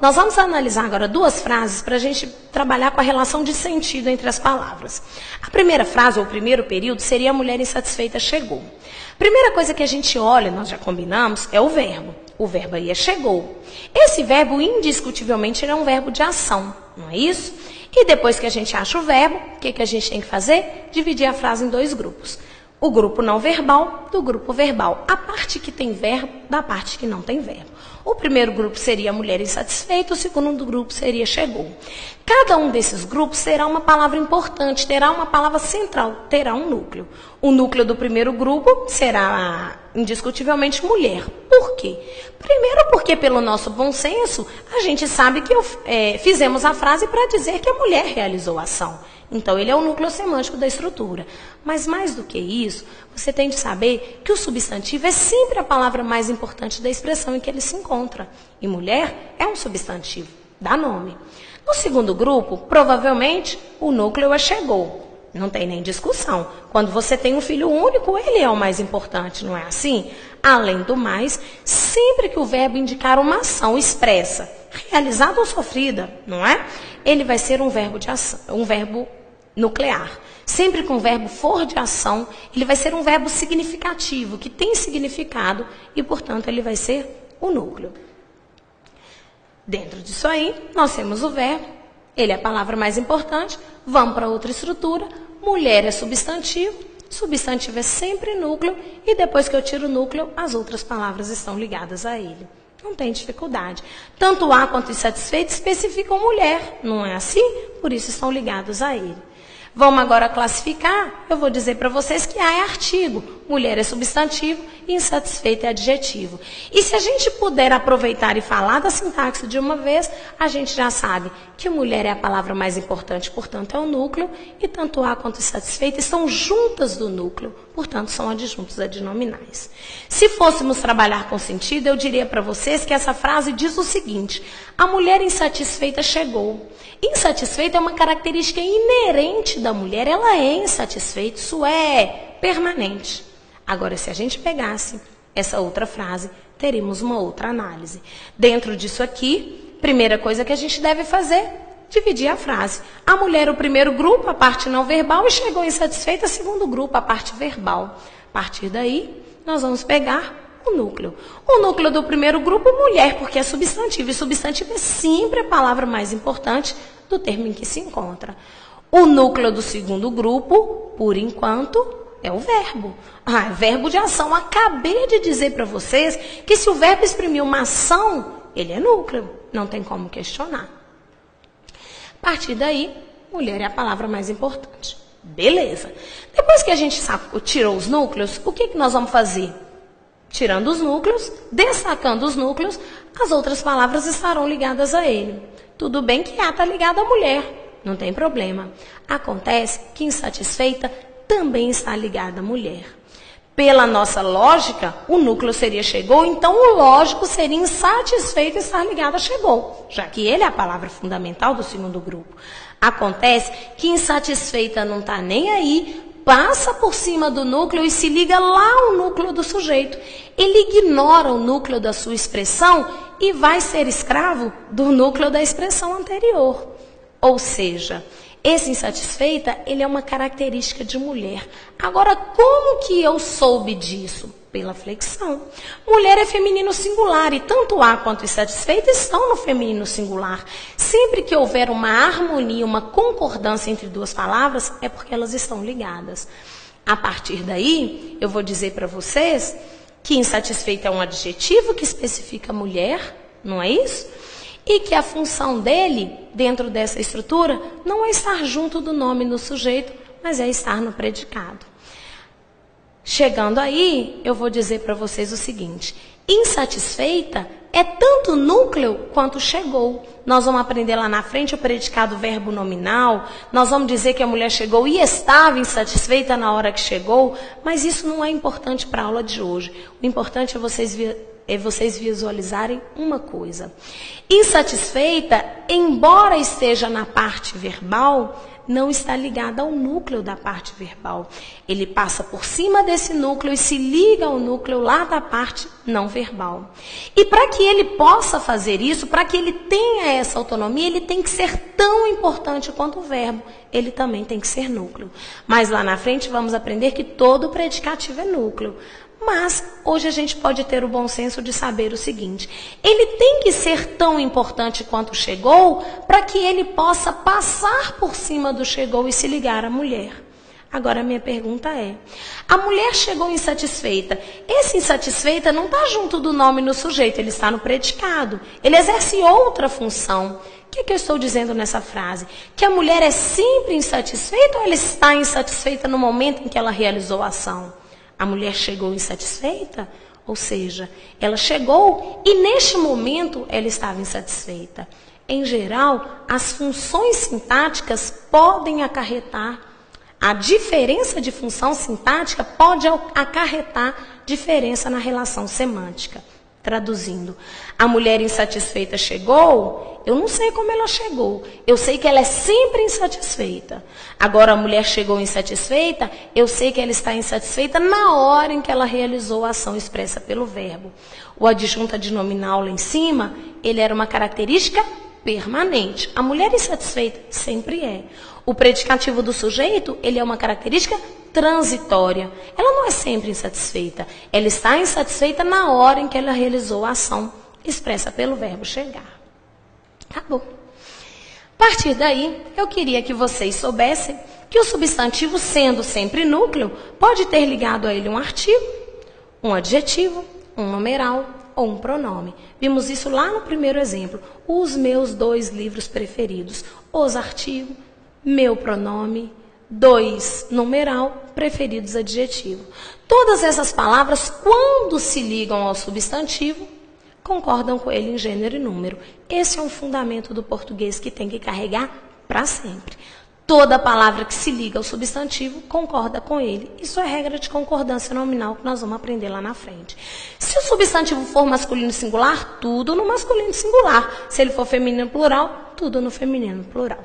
Nós vamos analisar agora duas frases para a gente trabalhar com a relação de sentido entre as palavras. A primeira frase, ou o primeiro período, seria a mulher insatisfeita chegou. Primeira coisa que a gente olha, nós já combinamos, é o verbo. O verbo aí é chegou. Esse verbo, indiscutivelmente, é um verbo de ação, não é isso? E depois que a gente acha o verbo, o que a gente tem que fazer? Dividir a frase em dois grupos. O grupo não verbal do grupo verbal. A parte que tem verbo da parte que não tem verbo. O primeiro grupo seria a mulher insatisfeita, o segundo grupo seria chegou. Cada um desses grupos terá uma palavra importante, terá uma palavra central, terá um núcleo. O núcleo do primeiro grupo será indiscutivelmente mulher. Por quê? Primeiro porque pelo nosso bom senso, a gente sabe que fizemos a frase para dizer que a mulher realizou a ação. Então, ele é o núcleo semântico da estrutura. Mas, mais do que isso, você tem de saber que o substantivo é sempre a palavra mais importante da expressão em que ele se encontra. E mulher é um substantivo, dá nome. No segundo grupo, provavelmente, o núcleo é chegou. Não tem nem discussão. Quando você tem um filho único, ele é o mais importante, não é assim? Além do mais, sempre que o verbo indicar uma ação expressa, realizada ou sofrida, não é? Ele vai ser um verbo de ação, um verbo nuclear. Sempre que um verbo for de ação, ele vai ser um verbo significativo, que tem significado e, portanto, ele vai ser o núcleo. Dentro disso aí, nós temos o verbo, ele é a palavra mais importante. Vamos para outra estrutura. Mulher é substantivo, substantivo é sempre núcleo e depois que eu tiro o núcleo, as outras palavras estão ligadas a ele. Não tem dificuldade. Tanto A quanto insatisfeito especificam mulher, não é assim? Por isso estão ligados a ele. Vamos agora classificar. Eu vou dizer para vocês que A é artigo, mulher é substantivo e insatisfeito é adjetivo. E se a gente puder aproveitar e falar da sintaxe de uma vez, a gente já sabe que mulher é a palavra mais importante, portanto é o núcleo, e tanto A quanto insatisfeito estão juntas do núcleo, portanto são adjuntos adnominais. Se fôssemos trabalhar com sentido, eu diria para vocês que essa frase diz o seguinte: a mulher insatisfeita chegou. Insatisfeita é uma característica inerente da mulher, ela é insatisfeita, isso é permanente. Agora, se a gente pegasse essa outra frase, teríamos uma outra análise. Dentro disso aqui, primeira coisa que a gente deve fazer, dividir a frase. A mulher, o primeiro grupo, a parte não verbal, e chegou insatisfeita, segundo grupo, a parte verbal. A partir daí, nós vamos pegar o núcleo. O núcleo do primeiro grupo, mulher, porque é substantivo. E substantivo é sempre a palavra mais importante do termo em que se encontra. O núcleo do segundo grupo, por enquanto, é o verbo. É verbo de ação. Acabei de dizer para vocês que se o verbo exprimir uma ação, ele é núcleo. Não tem como questionar. A partir daí, mulher é a palavra mais importante. Beleza. Depois que a gente tirou os núcleos, o que nós vamos fazer? Tirando os núcleos, destacando os núcleos, as outras palavras estarão ligadas a ele. Tudo bem que A está ligado à mulher, não tem problema. Acontece que insatisfeita também está ligada à mulher. Pela nossa lógica, o núcleo seria chegou, então o lógico seria insatisfeito estar ligado a chegou, já que ele é a palavra fundamental do segundo grupo. Acontece que insatisfeita não está nem aí, passa por cima do núcleo e se liga lá ao núcleo do sujeito. Ele ignora o núcleo da sua expressão e vai ser escravo do núcleo da expressão anterior. Ou seja, esse insatisfeita, ele é uma característica de mulher. Agora, como que eu soube disso? Pela flexão. Mulher é feminino singular e tanto A quanto insatisfeita estão no feminino singular. Sempre que houver uma harmonia, uma concordância entre duas palavras, é porque elas estão ligadas. A partir daí, eu vou dizer para vocês que insatisfeita é um adjetivo que especifica mulher, não é isso? E que a função dele, dentro dessa estrutura, não é estar junto do nome no sujeito, mas é estar no predicado. Chegando aí, eu vou dizer para vocês o seguinte: insatisfeita é tanto núcleo quanto chegou. Nós vamos aprender lá na frente o predicado verbo nominal, nós vamos dizer que a mulher chegou e estava insatisfeita na hora que chegou, mas isso não é importante para a aula de hoje. O importante é vocês vocês visualizarem uma coisa. Insatisfeita, embora esteja na parte verbal, não está ligada ao núcleo da parte verbal. Ele passa por cima desse núcleo e se liga ao núcleo lá da parte não verbal. E para que ele possa fazer isso, para que ele tenha essa autonomia, ele tem que ser tão importante quanto o verbo. Ele também tem que ser núcleo. Mas lá na frente vamos aprender que todo predicativo é núcleo. Mas hoje a gente pode ter o bom senso de saber o seguinte: ele tem que ser tão importante quanto chegou para que ele possa passar por cima do chegou e se ligar à mulher. Agora a minha pergunta é: a mulher chegou insatisfeita. Esse insatisfeita não está junto do nome no sujeito, ele está no predicado. Ele exerce outra função. O que eu estou dizendo nessa frase? Que a mulher é sempre insatisfeita ou ela está insatisfeita no momento em que ela realizou a ação? A mulher chegou insatisfeita, ou seja, ela chegou e neste momento ela estava insatisfeita. Em geral, as funções sintáticas podem acarretar, a diferença de função sintática pode acarretar diferença na relação semântica. Traduzindo, a mulher insatisfeita chegou, eu não sei como ela chegou, eu sei que ela é sempre insatisfeita. Agora, a mulher chegou insatisfeita, eu sei que ela está insatisfeita na hora em que ela realizou a ação expressa pelo verbo. O adjunto adnominal lá em cima, ele era uma característica permanente. A mulher insatisfeita sempre é. O predicativo do sujeito, ele é uma característica transitória. Ela não é sempre insatisfeita. Ela está insatisfeita na hora em que ela realizou a ação expressa pelo verbo chegar. Acabou. A partir daí, eu queria que vocês soubessem que o substantivo, sendo sempre núcleo, pode ter ligado a ele um artigo, um adjetivo, um numeral ou um pronome. Vimos isso lá no primeiro exemplo. Os meus 2 livros preferidos. Os artigos, meu pronome, 2 numeral, preferidos adjetivo. Todas essas palavras, quando se ligam ao substantivo, concordam com ele em gênero e número. Esse é um fundamento do português que tem que carregar para sempre. Toda palavra que se liga ao substantivo concorda com ele. Isso é regra de concordância nominal que nós vamos aprender lá na frente. Se o substantivo for masculino singular, tudo no masculino singular. Se ele for feminino plural, tudo no feminino plural.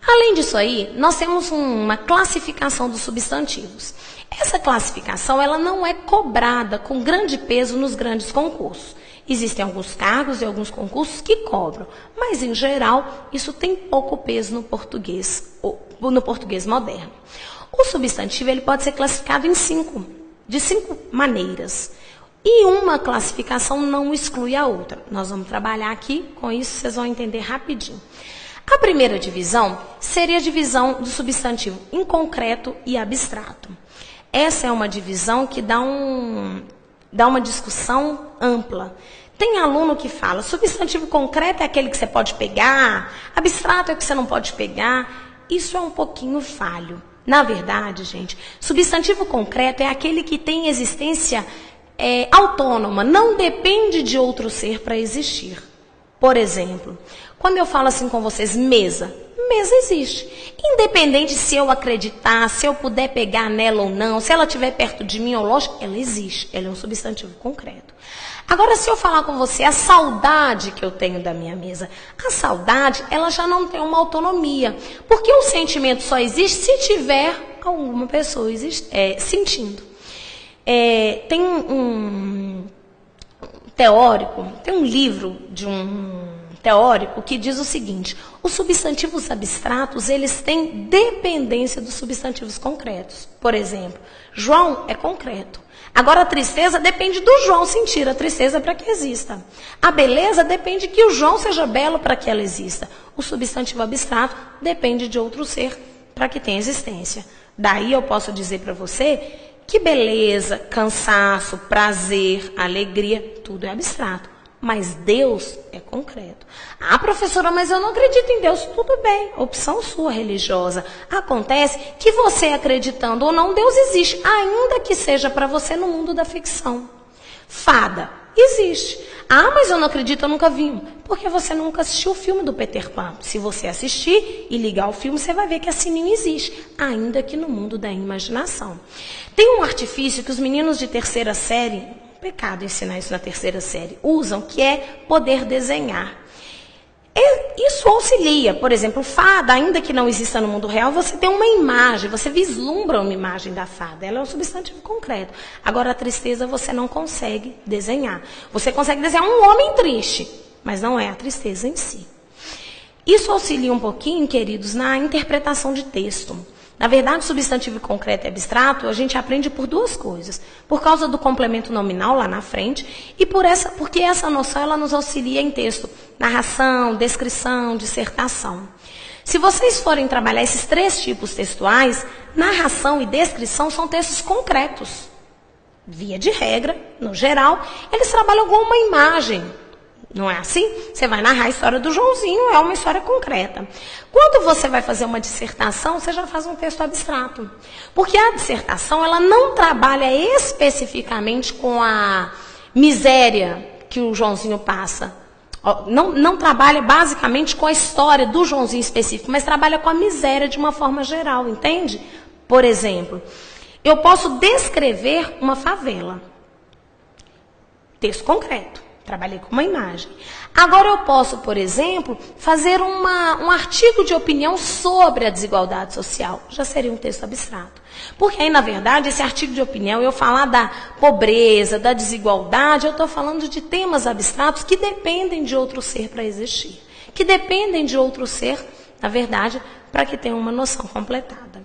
Além disso aí, nós temos uma classificação dos substantivos. Essa classificação ela não é cobrada com grande peso nos grandes concursos. Existem alguns cargos e alguns concursos que cobram, mas, em geral, isso tem pouco peso no português moderno. O substantivo ele pode ser classificado de 5 maneiras. E uma classificação não exclui a outra. Nós vamos trabalhar aqui, com isso vocês vão entender rapidinho. A primeira divisão seria a divisão do substantivo inconcreto e abstrato. Essa é uma divisão que dá uma discussão ampla. Tem aluno que fala, substantivo concreto é aquele que você pode pegar, abstrato é o que você não pode pegar. Isso é um pouquinho falho. Na verdade, gente, substantivo concreto é aquele que tem existência autônoma, não depende de outro ser para existir. Por exemplo, quando eu falo assim com vocês, mesa existe. Independente se eu acreditar, se eu puder pegar nela ou não, se ela estiver perto de mim ou longe, ela existe. Ela é um substantivo concreto. Agora, se eu falar com você a saudade que eu tenho da minha mesa, a saudade, ela já não tem uma autonomia. Porque o sentimento só existe se tiver alguma pessoa sentindo. Tem um teórico, tem um livro de um teórico que diz o seguinte: os substantivos abstratos, eles têm dependência dos substantivos concretos. Por exemplo, João é concreto. Agora, a tristeza depende do João sentir a tristeza para que exista. A beleza depende que o João seja belo para que ela exista. O substantivo abstrato depende de outro ser para que tenha existência. Daí eu posso dizer para você que beleza, cansaço, prazer, alegria, tudo é abstrato. Mas Deus é concreto. Ah, professora, mas eu não acredito em Deus. Tudo bem, opção sua religiosa. Acontece que você acreditando ou não, Deus existe, ainda que seja para você no mundo da ficção. Fada, existe. Ah, mas eu não acredito, eu nunca vi um. Porque você nunca assistiu o filme do Peter Pan. Se você assistir e ligar o filme, você vai ver que a Sininho existe, ainda que no mundo da imaginação. Tem um artifício que os meninos de 3ª série, pecado ensinar isso na terceira série. Usam, que é poder desenhar. Isso auxilia, por exemplo, fada, ainda que não exista no mundo real, você tem uma imagem, você vislumbra uma imagem da fada, ela é um substantivo concreto. Agora, a tristeza você não consegue desenhar. Você consegue desenhar um homem triste, mas não é a tristeza em si. Isso auxilia um pouquinho, queridos, na interpretação de texto. Na verdade, substantivo concreto e abstrato, a gente aprende por duas coisas. Por causa do complemento nominal lá na frente e porque essa noção ela nos auxilia em texto. Narração, descrição, dissertação. Se vocês forem trabalhar esses três tipos textuais, narração e descrição são textos concretos. Via de regra, no geral, eles trabalham com uma imagem. Não é assim? Você vai narrar a história do Joãozinho, é uma história concreta. Quando você vai fazer uma dissertação, você já faz um texto abstrato. Porque a dissertação, ela não trabalha especificamente com a miséria que o Joãozinho passa. Não trabalha basicamente com a história do Joãozinho específico, mas trabalha com a miséria de uma forma geral, entende? Por exemplo, eu posso descrever uma favela. Texto concreto. Trabalhei com uma imagem. Agora eu posso, por exemplo, fazer um artigo de opinião sobre a desigualdade social. Já seria um texto abstrato. Porque aí, na verdade, esse artigo de opinião, eu falar da pobreza, da desigualdade, eu estou falando de temas abstratos que dependem de outro ser para existir. Que dependem de outro ser, na verdade, para que tenha uma noção completada.